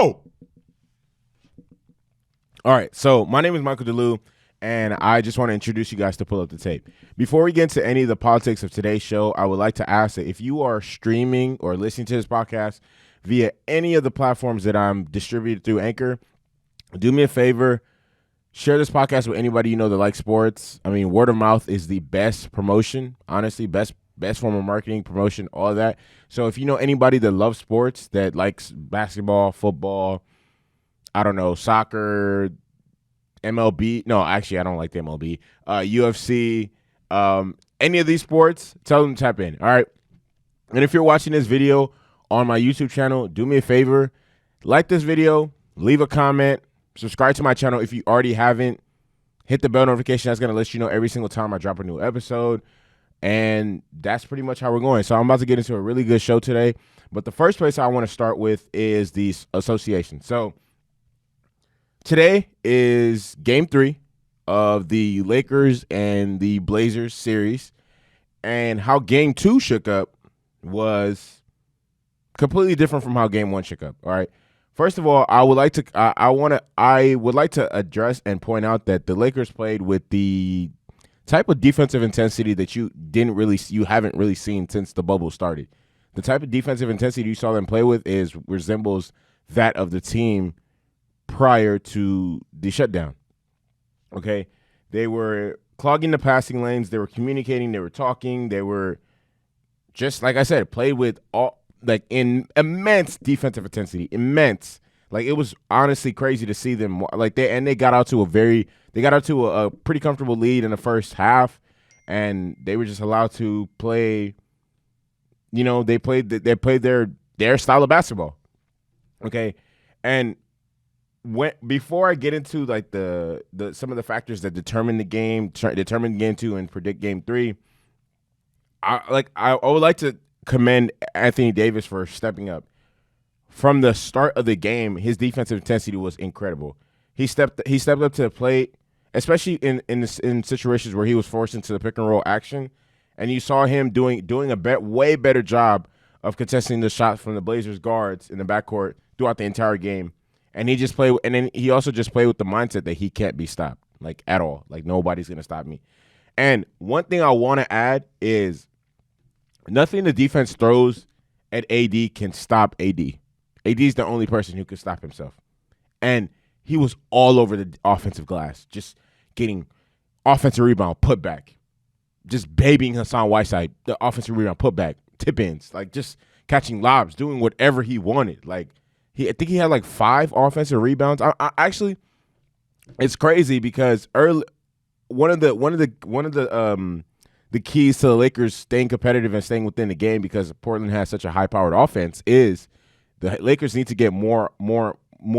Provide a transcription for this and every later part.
go. All right, so my name is Michael DeLu, and I just want to introduce you guys to Pull Up the Tape. Before we get into any of the politics of today's show, I would like to ask that if you are streaming or listening to this podcast via any of the platforms that I'm distributed through Anchor, do me a favor, share this podcast with anybody you know that likes sports. I mean, word of mouth is the best promotion, honestly, best form of marketing, promotion, all of that. So if you know anybody that loves sports, that likes basketball, football, I don't know, soccer, MLB. No, actually, I don't like the MLB. UFC, any of these sports, tell them to tap in. All right. And if you're watching this video on my YouTube channel, do me a favor, like this video, leave a comment, subscribe to my channel if you already haven't. Hit the bell notification. That's going to let you know every single time I drop a new episode. And that's pretty much how we're going. So I'm about to get into a really good show today. But the first place I want to start with is the association. So today is Game 3 of the Lakers and the Blazers series. And how Game 2 shook up was completely different from how Game 1 shook up. All right. First of all, I would like to address and point out that the Lakers played with the type of defensive intensity that you haven't really seen since the bubble started. The type of defensive intensity you saw them play with resembles that of the team prior to the shutdown. Okay, they were clogging the passing lanes. They were communicating. They were talking. They were just, like I said, played with in immense defensive intensity. Immense. Like, it was honestly crazy to see them. Like, they got out to a pretty comfortable lead in the first half, and they were just allowed to play. You know, they played their style of basketball. Okay, and before I get into like the some of the factors that determine Game 2 and predict Game 3, I would like to commend Anthony Davis for stepping up. From the start of the game, his defensive intensity was incredible. He stepped up to the plate, especially in situations where he was forced into the pick and roll action, and you saw him doing a way better job of contesting the shots from the Blazers guards in the backcourt throughout the entire game. And he also just played with the mindset that he can't be stopped, like, at all. Like, nobody's gonna stop me. And one thing I want to add is nothing the defense throws at AD can stop AD. AD is the only person who can stop himself. And he was all over the offensive glass, just getting offensive rebound, put back, just babying Hassan Whiteside, the offensive rebound, put back, tip ins, like just catching lobs, doing whatever he wanted. Like, I think he had like 5 offensive rebounds. I actually, it's crazy because one of the keys to the Lakers staying competitive and staying within the game, because Portland has such a high-powered offense, is the Lakers need to get more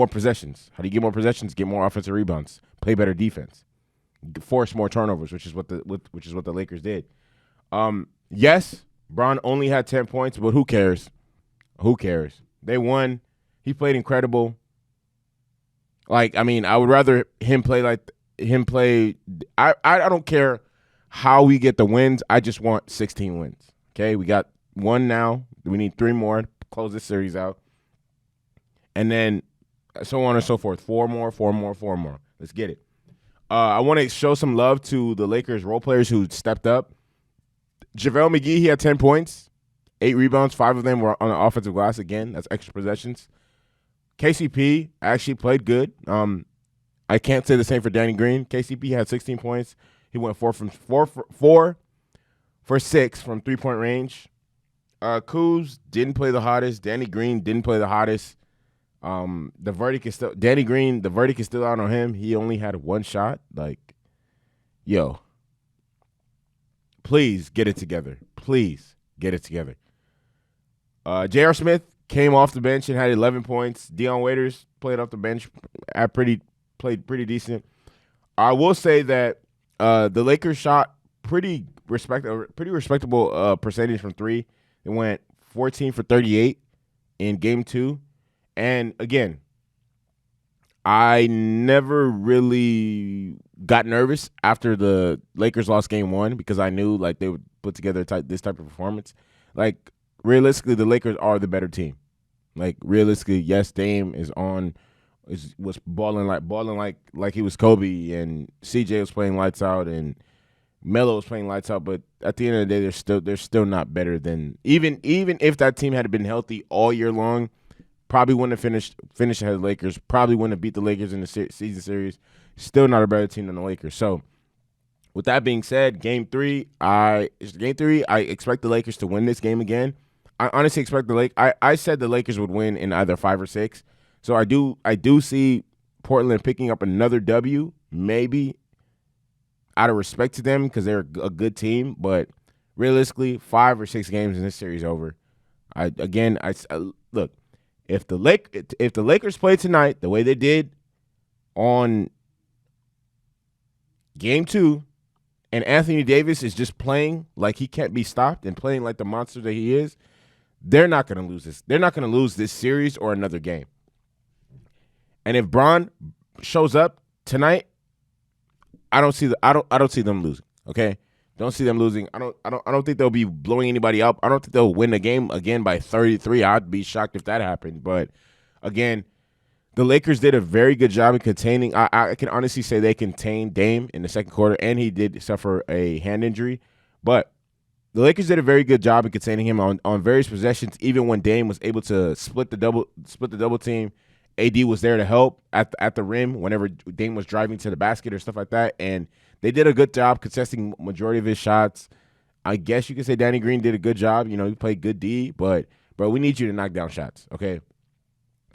possessions. How do you get more possessions? Get more offensive rebounds. Play better defense. Force more turnovers, which is what the Lakers did. Yes, Bron only had 10 points, but who cares? Who cares? They won. He played incredible. Like, I mean, I would rather him play like him play. I don't care how we get the wins. I just want 16 wins. Okay, we got 1 now. We need 3 more to close this series out. And then so on and so forth. 4 more. Let's get it. I want to show some love to the Lakers role players who stepped up. JaVale McGee, he had 10 points, 8 rebounds. 5 of them were on the offensive glass. Again, that's extra possessions. KCP actually played good. I can't say the same for Danny Green. KCP had 16 points. He went 4 for 6 from 3-point range. Kuz didn't play the hottest. Danny Green didn't play the hottest. The verdict is still Danny Green. The verdict is still out on him. He only had 1 shot. Like, yo, please get it together. Please get it together. J.R. Smith came off the bench and had 11 points. Dion Waiters played off the bench, played pretty decent. I will say that the Lakers shot pretty respectable percentage from 3. They went 14 for 38 in Game 2. And again, I never really got nervous after the Lakers lost Game 1 because I knew like they would put together this type of performance. Like, realistically, the Lakers are the better team. Like realistically, yes, Dame was balling like he was Kobe, and CJ was playing lights out, and Melo was playing lights out. But at the end of the day, they're still not better than even if that team had been healthy all year long, probably wouldn't have finished ahead of the Lakers. Probably wouldn't have beat the Lakers in the season series. Still not a better team than the Lakers. So with that being said, game three, I expect the Lakers to win this game again. I honestly expect I said the Lakers would win in either 5 or 6. So I do see Portland picking up another W, maybe out of respect to them because they're a good team. But realistically, 5 or 6 games in this series over. Look, if the Lakers play tonight the way they did on game 2, and Anthony Davis is just playing like he can't be stopped and playing like the monster that he is, they're not going to lose this. They're not going to lose this series or another game. And if Bron shows up tonight, I don't see them losing. Okay, don't see them losing. I don't think they'll be blowing anybody up. I don't think they'll win the game again by 33. I'd be shocked if that happened. But again, the Lakers did a very good job in containing. I can honestly say they contained Dame in the second quarter, and he did suffer a hand injury. But the Lakers did a very good job in containing him on various possessions, even when Dame was able to split the double team. AD was there to help at the rim whenever Dame was driving to the basket or stuff like that, and they did a good job contesting majority of his shots. I guess you could say Danny Green did a good job. You know, he played good D, but we need you to knock down shots, okay?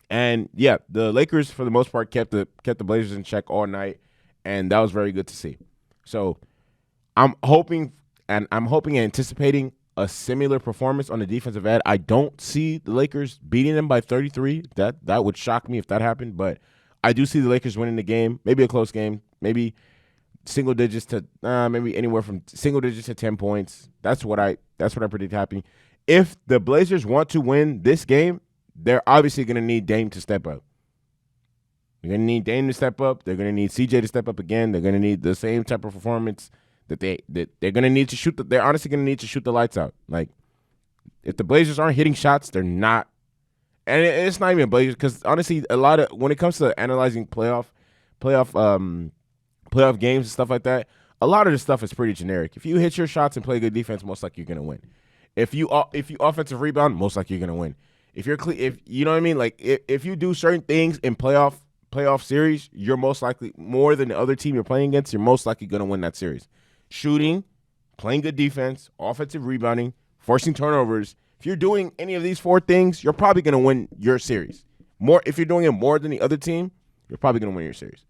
And yeah, the Lakers for the most part kept the Blazers in check all night, and that was very good to see. So I'm hoping and anticipating a similar performance on the defensive end. I don't see the Lakers beating them by 33. That would shock me if that happened, but I do see the Lakers winning the game. Maybe a close game. Maybe single digits to maybe anywhere from single digits to 10 points. That's what I predict happening. If the Blazers want to win this game, they're obviously going to need Dame to step up. They're going to need Dame to step up. They're going to need CJ to step up again. They're going to need the same type of performance that they're going to need to shoot. They're honestly going to need to shoot the lights out. Like, if the Blazers aren't hitting shots, they're not. And it's not even Blazers because honestly, when it comes to analyzing playoff games and stuff like that, a lot of the stuff is pretty generic. If you hit your shots and play good defense, most likely you're going to win. If you offensive rebound, most likely you're going to win. If you know what I mean, like if you do certain things in playoff series, you're most likely, more than the other team you're playing against, you're most likely going to win that series. Shooting, playing good defense, offensive rebounding, forcing turnovers. If you're doing any of these 4 things, you're probably going to win your series. If you're doing it more than the other team, you're probably going to win your series.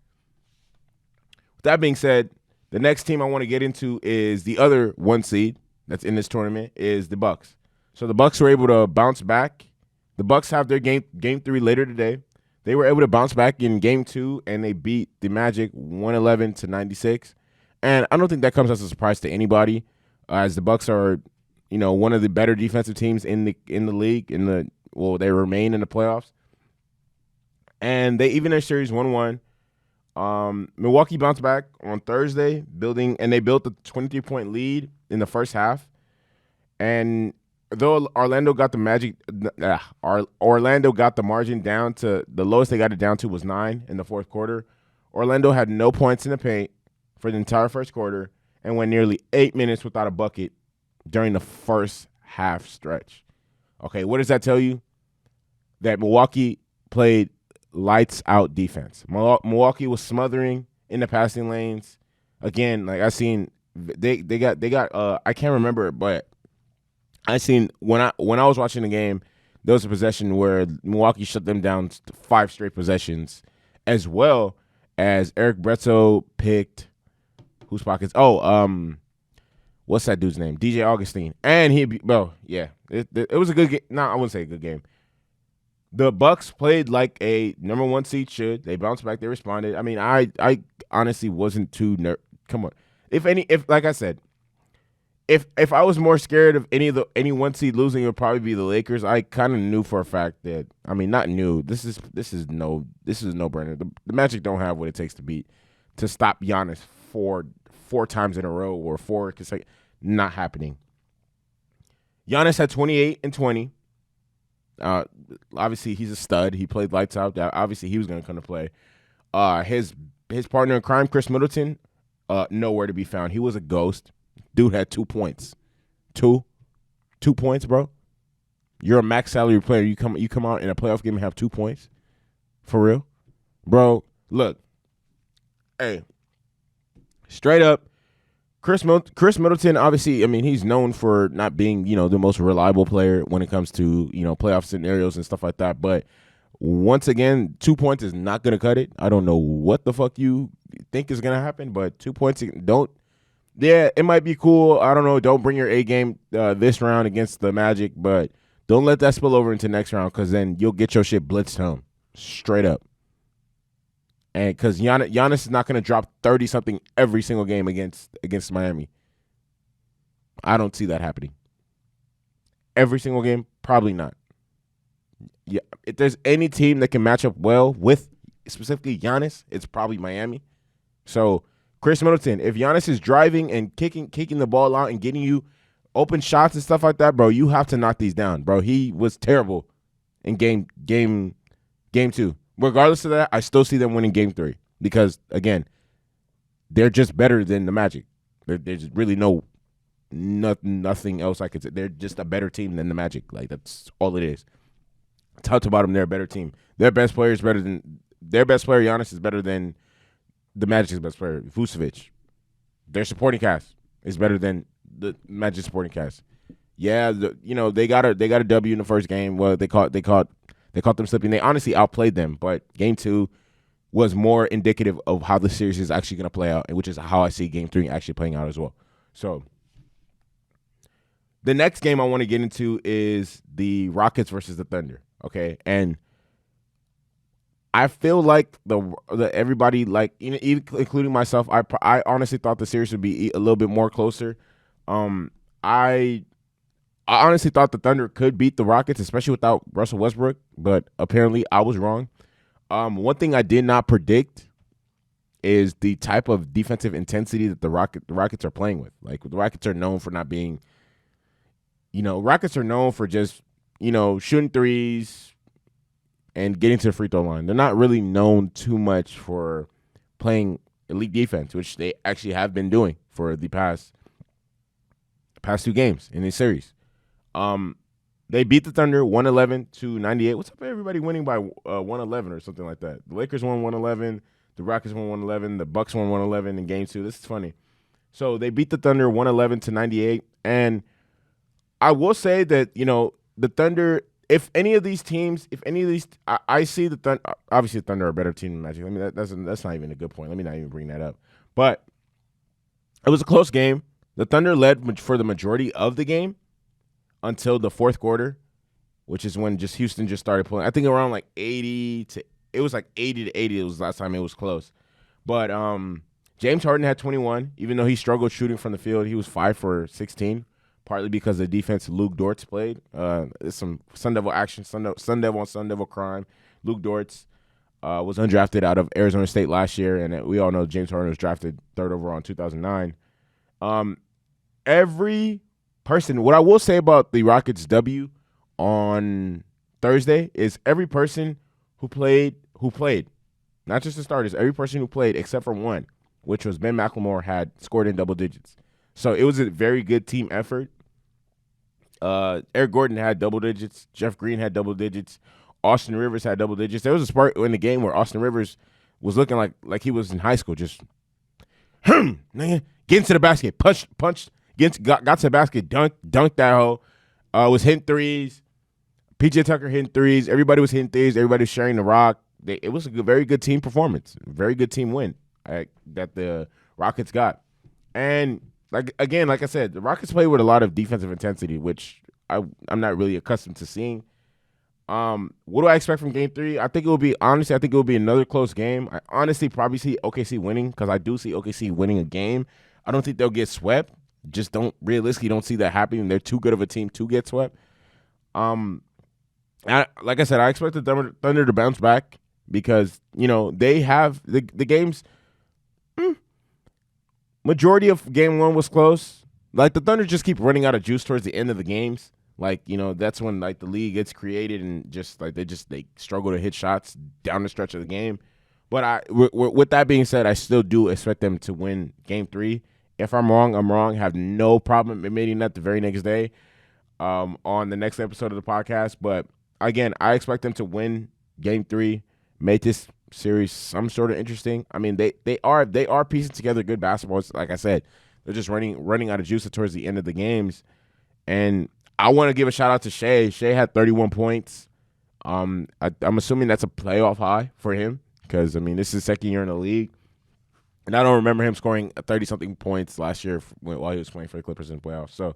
With that being said, the next team I want to get into is the other 1 seed that's in this tournament is the Bucks. So the Bucks were able to bounce back. The Bucks have their game 3 later today. They were able to bounce back in game 2, and they beat the Magic 111-96. And I don't think that comes as a surprise to anybody, as the Bucks are, one of the better defensive teams in the league. They remain in the playoffs, and they even their series 1-1. Milwaukee bounced back on Thursday, they built a 23-point lead in the first half. And though Orlando got the margin down to the lowest they got it down to was 9 in the fourth quarter. Orlando had no points in the paint for the entire first quarter and went nearly 8 minutes without a bucket during the first half stretch. Okay, what does that tell you? That Milwaukee played lights out defense. Milwaukee was smothering in the passing lanes. Again, like I seen, they got I can't remember, but I seen when I was watching the game, there was a possession where Milwaukee shut them down 5 straight possessions, as well as Eric Bledsoe picked whose pockets? What's that dude's name? DJ Augustine, and it was a good game. No, I wouldn't say a good game. The Bucks played like a number 1 seed should. They bounced back. They responded. I mean, I honestly wasn't too come on. If like I said, if I was more scared of any 1 seed losing, it would probably be the Lakers. I kind of knew for a fact that, I mean, not new. This is no brainer. The Magic don't have what it takes to stop Giannis four times in a row or 4 consecutive. Not happening. Giannis had 28 and 20. Uh, Obviously, he's a stud. He played lights out. Obviously, he was going to come to play. His partner in crime, Chris Middleton, nowhere to be found. He was a ghost. Dude had 2 points. 2 points, bro. You're a max salary player. You come out in a playoff game and have 2 points? For real? Bro, look. Hey. Straight up, Chris Middleton, obviously, I mean, he's known for not being, the most reliable player when it comes to, playoff scenarios and stuff like that. But once again, 2 points is not going to cut it. I don't know what the fuck you think is going to happen, but 2 points yeah, it might be cool. I don't know. Don't bring your A game this round against the Magic, but don't let that spill over into next round, because then you'll get your shit blitzed home. Straight up. And because Giannis is not going to drop 30-something every single game against Miami. I don't see that happening. Every single game, probably not. Yeah, if there's any team that can match up well with specifically Giannis, it's probably Miami. So, Chris Middleton, if Giannis is driving and kicking the ball out and getting you open shots and stuff like that, bro, you have to knock these down, bro. He was terrible in game 2. Regardless of that, I still see them winning game 3 because, again, they're just better than the Magic. There's really nothing else I could say. They're just a better team than the Magic. Like, that's all it is. Top to bottom, they're a better team. Their best player, Giannis, is better than the Magic's best player, Vucevic. Their supporting cast is better than the Magic supporting cast. Yeah, they got a W in the first game. Well, they caught them slipping. They honestly outplayed them, but game 2 was more indicative of how the series is actually going to play out, which is how I see game 3 actually playing out as well. So the next game I want to get into is the Rockets versus the Thunder. Okay, and I feel like the everybody, like, even including myself, I honestly thought the series would be a little bit more closer. I honestly thought the Thunder could beat the Rockets, especially without Russell Westbrook, but apparently I was wrong. One thing I did not predict is the type of defensive intensity that the Rockets are playing with. Like, the Rockets are known for not being, Rockets are known for just, shooting threes and getting to the free throw line. They're not really known too much for playing elite defense, which they actually have been doing for the past 2 games in this series. They beat the Thunder 111-98. What's up, everybody winning by 111 or something like that? The Lakers won 111. The Rockets won 111. The Bucks won 111 in game 2. This is funny. So they beat the Thunder 111-98. And I will say that, the Thunder, if any of these, I see the Thunder. Obviously, the Thunder are a better team than Magic. I mean, that's not even a good point. Let me not even bring that up. But it was a close game. The Thunder led for the majority of the game until the fourth quarter, which is when Houston just started pulling. I think around like 80 to 80. It was the last time it was close. But James Harden had 21, even though he struggled shooting from the field. He was 5 for 16. Partly because the defense Luke Dortz played. There's some Sun Devil action, Sun Devil on Sun Devil crime. Luke Dortz was undrafted out of Arizona State last year, and we all know James Harden was drafted 3rd overall in 2009. Every person, what I will say about the Rockets' W on Thursday is every person who played, not just the starters, every person who played except for one, which was Ben McLemore, had scored in double digits. So it was a very good team effort. Eric Gordon had double digits. Jeff Green had double digits. Austin Rivers had double digits. There was a part in the game where Austin Rivers was looking like he was in high school, just get into the basket, punched, got to the basket, dunked that hoe. Was hitting threes. PJ Tucker hitting threes. Everybody was hitting threes. Everybody was sharing the rock. It was a very good team performance. Very good team win that the Rockets got. And like I said, the Rockets play with a lot of defensive intensity, which I'm not really accustomed to seeing. What do I expect from Game 3? I think it will be another close game. I honestly probably see OKC winning, because I do see OKC winning a game. I don't think they'll get swept. Just realistically don't see that happening. They're too good of a team to get swept. Like I said, I expect the Thunder to bounce back, because they have the games. Majority of game 1 was close. Like, the Thunder just keep running out of juice towards the end of the games. Like, that's when like the league gets created and just like they struggle to hit shots down the stretch of the game. But with that being said, I still do expect them to win Game 3. If I'm wrong, I'm wrong. Have no problem admitting that the very next day, on the next episode of the podcast. But again, I expect them to win Game 3, make this series some sort of interesting. I mean, they are piecing together good basketball. Like I said, they're just running out of juice towards the end of the games. And I want to give a shout out to Shea. Shea had 31 points. I'm assuming that's a playoff high for him because, I mean, this is his second year in the league. And I don't remember him scoring 30-something points last year while he was playing for the Clippers in the playoffs. So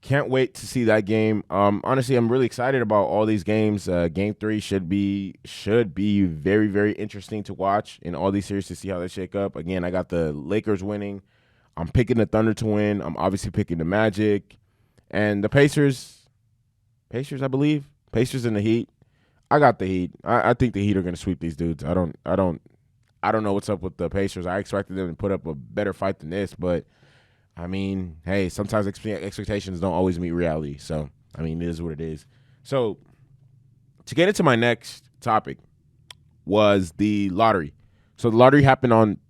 can't wait to see that game. Honestly, I'm really excited about all these games. Game 3 should be very, very interesting to watch in all these series to see how they shake up. Again, I got the Lakers winning. I'm picking the Thunder to win. I'm obviously picking the Magic. And the Pacers, I believe. Pacers and the Heat. I got the Heat. I think the Heat are going to sweep these dudes. I don't know what's up with the Pacers. I expected them to put up a better fight than this, but I mean, hey, sometimes expectations don't always meet reality. So, I mean, it is what it is. So, to get into my next topic was the lottery. So, the lottery happened on –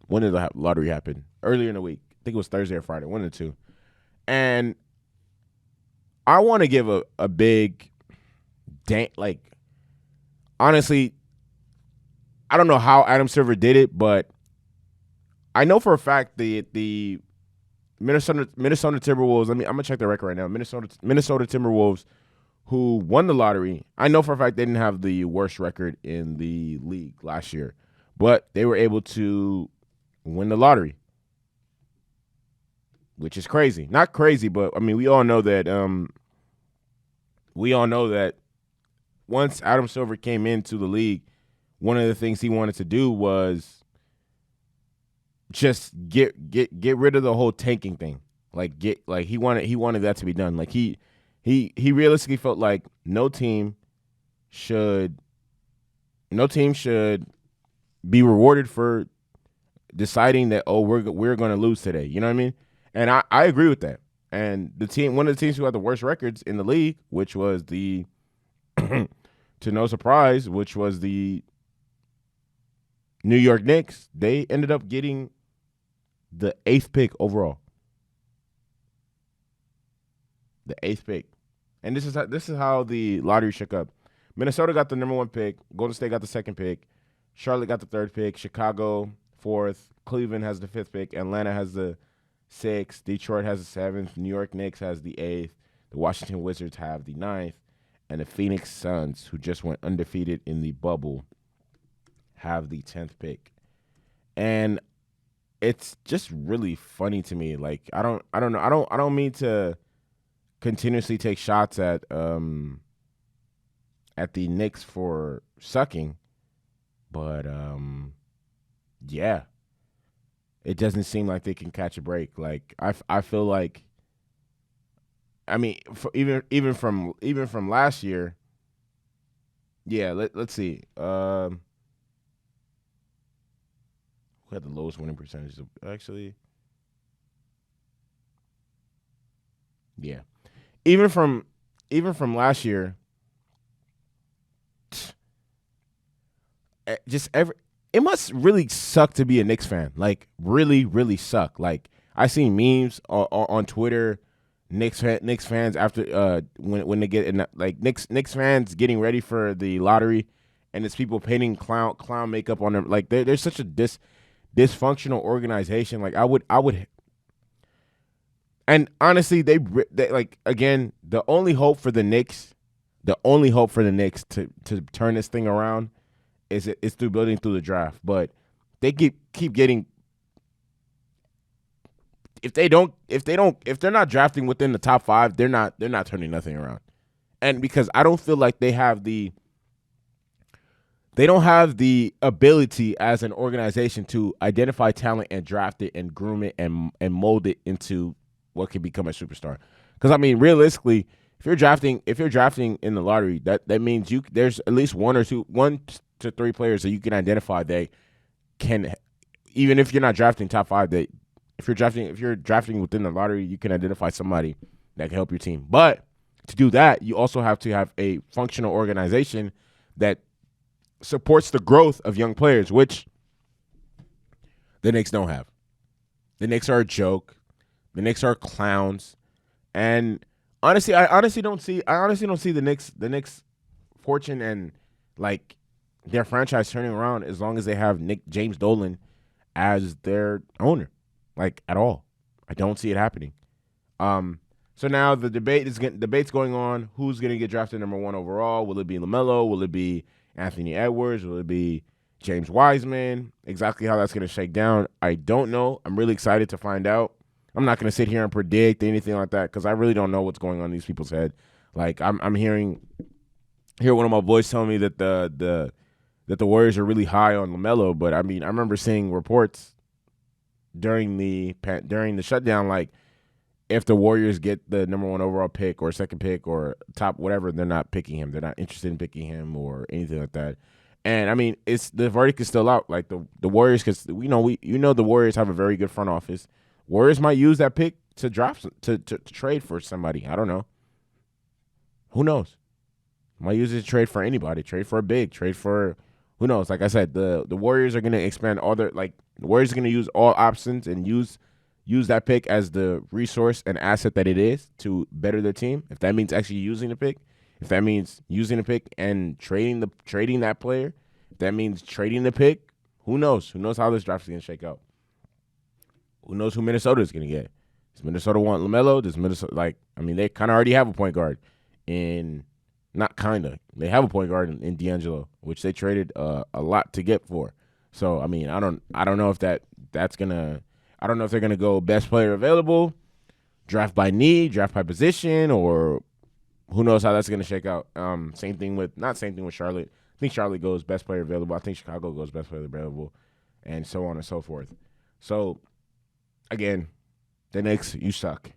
when did the lottery happen? Earlier in the week. I think it was Thursday or Friday, one of the two. And I want to give a big honestly, I don't know how Adam Silver did it, but I know for a fact the Minnesota Timberwolves. I'm gonna check the record right now. Minnesota Timberwolves, who won the lottery. I know for a fact they didn't have the worst record in the league last year, but they were able to win the lottery, which is crazy. Not crazy, but I mean we all know that. Once Adam Silver came into the league, one of the things he wanted to do was just get rid of the whole tanking thing. He wanted that to be done. Like he realistically felt like no team should be rewarded for deciding that we're going to lose today. You know what I mean? And I agree with that. And one of the teams who had the worst records in the league, which was the to no surprise, which was the New York Knicks, they ended up getting the 8th pick overall. The 8th pick. And this is how the lottery shook up. Minnesota got the number 1 pick. Golden State got the 2nd pick. Charlotte got the 3rd pick. Chicago 4th. Cleveland has the 5th pick. Atlanta has the 6th. Detroit has the 7th. New York Knicks has the 8th. The Washington Wizards have the 9th. And the Phoenix Suns, who just went undefeated in the bubble, have the 10th pick. And it's just really funny to me. Like I don't know. I don't mean to continuously take shots at the Knicks for sucking, but yeah. It doesn't seem like they can catch a break. Like I feel like, I mean, even from last year. Yeah, let's see. Who had the lowest winning percentage? Actually, yeah. Even from last year, it must really suck to be a Knicks fan. Like really, really suck. Like I seen memes on Twitter. Knicks fans after when they get in, like Knicks fans getting ready for the lottery, and it's people painting clown makeup on them. Like there's such a dysfunctional organization. Like I would, and honestly, they like, again, the only hope for the Knicks to turn this thing around is through building through the draft. But they keep getting. If they're not drafting within the top 5, they're not turning nothing around. And because I don't feel like they don't have the ability as an organization to identify talent and draft it and groom it and mold it into what could become a superstar. Because I mean, realistically, if you're drafting in the lottery, that means there's at least 1 to 3 players that you can identify that can, even if you're not drafting top 5, that if you're drafting within the lottery, you can identify somebody that can help your team. But to do that, you also have to have a functional organization that supports the growth of young players, which the Knicks don't have. The Knicks are a joke. The Knicks are clowns. And honestly, I honestly don't see the Knicks fortune and like their franchise turning around as long as they have James Dolan as their owner, like at all. I don't see it happening. So now the debate's going on. Who's going to get drafted number 1 overall? Will it be LaMelo? Will it be Anthony Edwards? Will it be James Wiseman? Exactly how that's going to shake down, I don't know. I'm really excited to find out. I'm not going to sit here and predict anything like that because I really don't know what's going on in these people's head. Like I'm hear one of my boys telling me that the Warriors are really high on LaMelo, but I mean I remember seeing reports during the shutdown like if the Warriors get the number 1 overall pick or second pick or top whatever, they're not picking him. They're not interested in picking him or anything like that. And I mean, the verdict is still out. Like the Warriors, because the Warriors have a very good front office. Warriors might use that pick to draft to trade for somebody. I don't know. Who knows? Might use it to trade for anybody. Trade for a big. Trade for who knows? Like I said, the Warriors are going to expand all their the Warriors are going to use all options and use that pick as the resource and asset that it is to better their team. If that means actually using the pick, if that means using the pick and trading that player, if that means trading the pick, who knows? Who knows how this draft is going to shake out? Who knows who Minnesota is going to get? Does Minnesota want LaMelo? Does Minnesota they kind of already have a point guard they have a point guard in D'Angelo, which they traded a lot to get for. So I mean, I don't know if that's gonna. I don't know if they're going to go best player available, draft by need, draft by position, or who knows how that's going to shake out. Same thing with Charlotte. I think Charlotte goes best player available. I think Chicago goes best player available, and so on and so forth. So, again, the Knicks, you suck.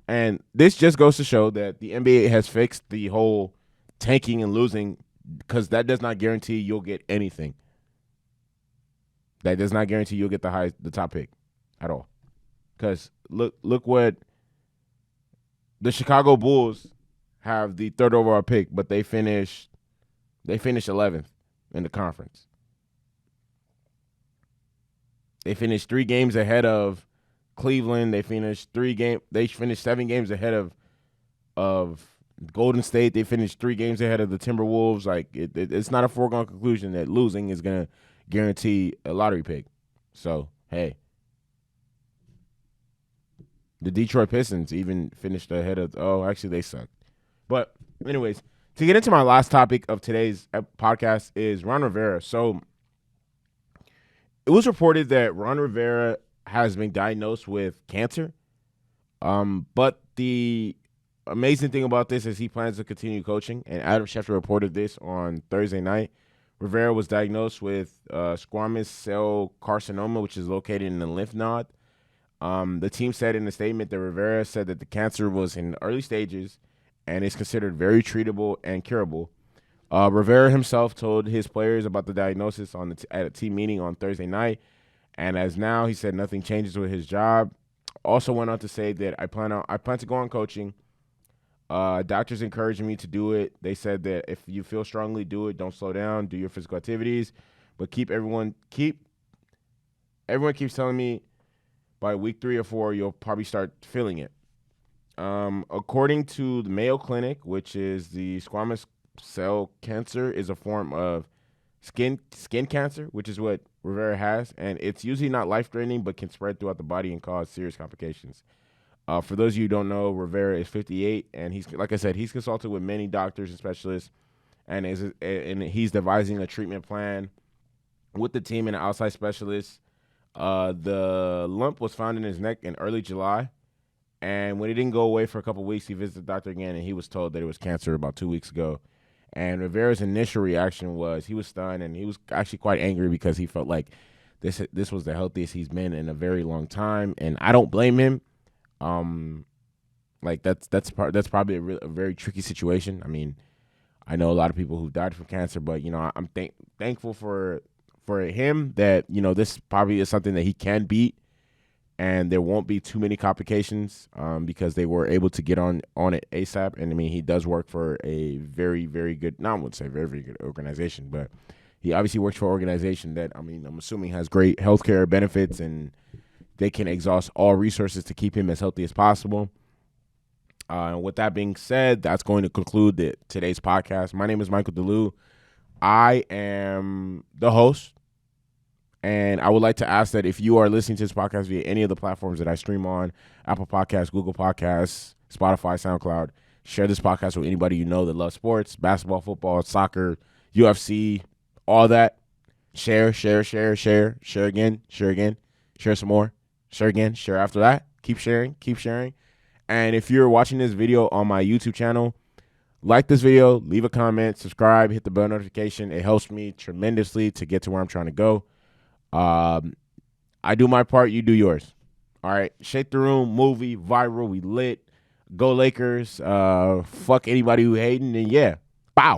And this just goes to show that the NBA has fixed the whole tanking and losing because that does not guarantee you'll get anything. That does not guarantee you'll get the top pick at all. Because look what the Chicago Bulls have the 3rd overall pick, but they finished 11th in the conference. They finished 3 games ahead of Cleveland. They finished 7 games ahead of Golden State. They finished 3 games ahead of the Timberwolves. Like it's not a foregone conclusion that losing is gonna guarantee a lottery pick. So, hey. The Detroit Pistons even finished ahead of actually they suck. But anyways, to get into my last topic of today's podcast is Ron Rivera. So, it was reported that Ron Rivera has been diagnosed with cancer. But the amazing thing about this is he plans to continue coaching, and Adam Schefter reported this on Thursday night. Rivera was diagnosed with squamous cell carcinoma, which is located in the lymph node. The team said in a statement that Rivera said that the cancer was in early stages and is considered very treatable and curable. Rivera himself told his players about the diagnosis at a team meeting on Thursday night, and as now he said nothing changes with his job. Also went on to say that I plan to go on coaching. Doctors encouraging me to do it. They said that if you feel strongly, do it. Don't slow down. Do your physical activities, but everyone keeps telling me by week 3 or 4 you'll probably start feeling it. According to the Mayo Clinic, which is the squamous cell cancer is a form of skin cancer, which is what Rivera has, and it's usually not life-threatening but can spread throughout the body and cause serious complications. For those of you who don't know, Rivera is 58, and he's consulted with many doctors and specialists, and he's devising a treatment plan with the team and an outside specialist. The lump was found in his neck in early July, and when it didn't go away for a couple of weeks, he visited the doctor again, and he was told that it was cancer about 2 weeks ago. And Rivera's initial reaction was he was stunned, and he was actually quite angry because he felt like this was the healthiest he's been in a very long time, and I don't blame him. That's probably a very tricky situation. I mean, I know a lot of people who died from cancer, but I'm thankful for him that this probably is something that he can beat, and there won't be too many complications because they were able to get on it ASAP. And I mean, he does work for a very, very good, no, I wouldn't say very, very good organization, but he obviously works for an organization that, I mean, I'm assuming has great healthcare benefits, and they can exhaust all resources to keep him as healthy as possible. And with that being said, that's going to conclude today's podcast. My name is Michael DeLu. I am the host. And I would like to ask that if you are listening to this podcast via any of the platforms that I stream on, Apple Podcasts, Google Podcasts, Spotify, SoundCloud, share this podcast with anybody you know that loves sports, basketball, football, soccer, UFC, all that. Share again, share some more, share again, share after that. Keep sharing. And if you're watching this video on my YouTube channel, like this video, leave a comment, subscribe, hit the bell notification. It helps me tremendously to get to where I'm trying to go. I do my part, you do yours. All right, Shake the Room movie viral, we lit. Go Lakers. Fuck anybody who hating, and yeah.